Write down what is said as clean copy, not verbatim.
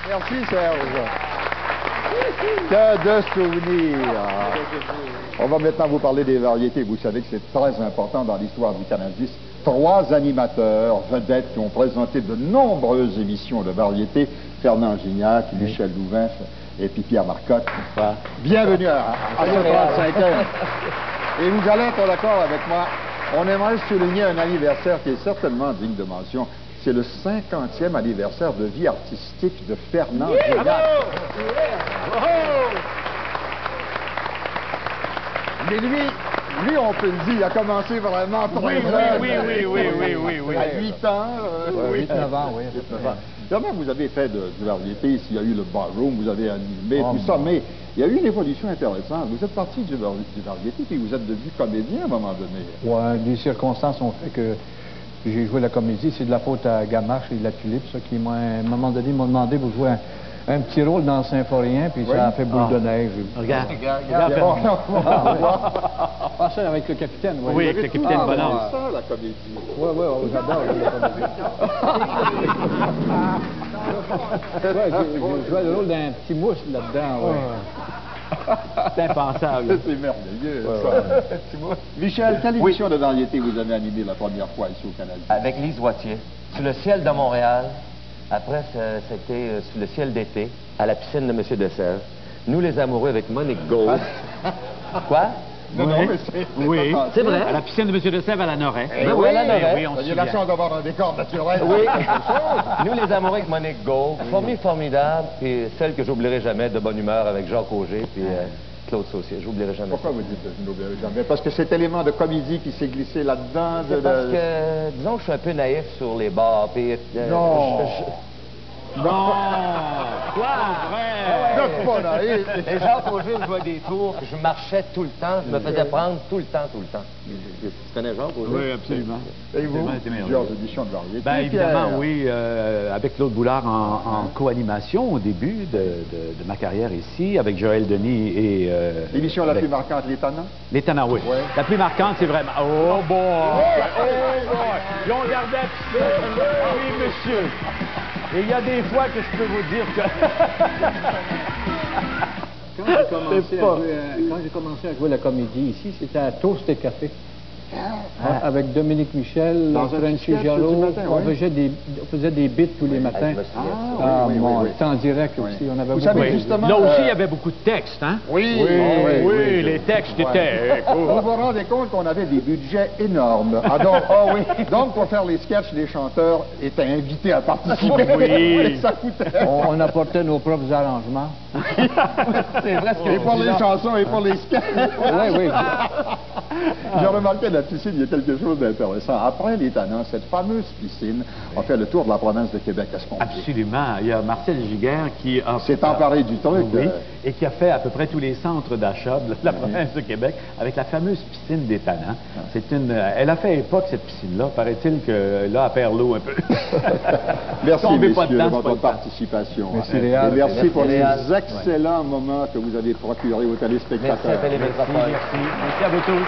Merci, Serge. Que de souvenirs. On va maintenant vous parler des variétés. Vous savez que c'est très important dans l'histoire du Canal 10. 3 animateurs vedettes qui ont présenté de nombreuses émissions de variétés. Fernand Gignac, Michel Louvain et puis Pierre Marcotte. Bienvenue à ce 35e. Et vous allez être d'accord avec moi. On aimerait souligner un anniversaire qui est certainement digne de mention. C'est le 50e anniversaire de vie artistique de Fernand Gignac. Mais lui, on peut le dire, il a commencé vraiment très jeune. Oui. À 8 ans. 8-9 ans, oui. Comment vous avez fait de variété? S'il y a eu le ballroom, vous avez animé, tout ça, mais il y a eu une évolution intéressante. Vous êtes parti du variété, puis vous êtes devenu comédien à un moment donné. Oui, des circonstances ont fait que j'ai joué la comédie. C'est de la faute à Gamache et de la Tulipe, ça, qui, à un moment donné, m'ont demandé pour jouer un petit rôle dans Symphorien, puis ça a fait boule de neige. Regarde. Ah, ça, avec le capitaine, oui. Oui, avec le capitaine Bonhomme. C'est ça, la comédie. Oui, j'adore la comédie. J'ai joué le rôle d'un petit mousse là-dedans, oui. C'est impensable. C'est merveilleux, ça. Michel, quelle émission de variété vous avez animée la première fois ici au Canada? Avec Lise Wattier. Sur le ciel de Montréal. Après, c'était sur le ciel d'été, à la piscine de M. Dessert. Nous, les amoureux, avec Monique Gold. Quoi? Non, mais c'est Oui, c'est vrai. À la piscine de M. de Sèvres à la Noret. Oui, à la Noret. Oui, on se il y a la souvient. chance d'avoir un décor naturel. Oui, nous, les amoureux avec Monique Gold. Formidable, puis celle que j'oublierai jamais, de bonne humeur, avec Jacques Auger, puis Claude Saucier. J'oublierai jamais. Pourquoi vous dites que je n'oublierai jamais? Parce que cet élément de comédie qui s'est glissé là-dedans... C'est parce que, disons que je suis un peu naïf sur les bars, puis... Non. Non! Quoi? Vrai? C'est pas naïf. Et Jacques Auger me jouait des tours, je marchais tout le temps, je me faisais prendre tout le temps. Tu connais Jacques Auger? Oui, absolument. Et vous, C'est merveilleux. plusieurs éditions de variété. Ben évidemment, Pierre. oui, avec Claude Boulard en co-animation au début de ma carrière ici, avec Joël Denis et... L'émission la plus marquante, Les Tannants? Les Tannants, oui. Ouais. La plus marquante, c'est vraiment... Oh, bon! Ils ont gardé oui, monsieur! Et il y a des fois que je peux vous dire que... Quand j'ai commencé à jouer la comédie ici, c'était à Toast et Café. Avec Dominique Michel, Dans un Frenchy sketch du Jarreau, matin, on oui. faisait des bits tous les matins. je me souviens. Ah, oui, mon, oui. c'était en direct aussi. On avait Vous beaucoup savez, de- justement... Là aussi, il y avait beaucoup de textes, hein? Oui, Oui, les textes étaient... Vous vous rendez compte qu'on avait des budgets énormes. Donc, pour faire les sketchs, les chanteurs étaient invités à participer. Oui. Ça coûtait. on apportait nos propres arrangements. C'est vrai ce que Et pour les chansons et pour les sketchs. Oui. J'ai remarqué à la piscine, il y a quelque chose d'intéressant. Après les Tannants, cette fameuse piscine a fait le tour de la province de Québec. Est-ce qu'on peut? Absolument. Il y a Marcel Giguère qui a... s'est emparé du truc. Oui, et qui a fait à peu près tous les centres d'achat de la province de Québec avec la fameuse piscine des Tannants. C'est une... Elle a fait époque, cette piscine-là. Paraît-il que là, elle perd l'eau un peu. Merci, Tombez messieurs, pas dedans, de c'est votre pas le temps. participation. Merci, Et Réal. merci pour les Réal. excellents moments que vous avez procurés aux téléspectateurs. Merci à Télémétropole. Merci à vous tous.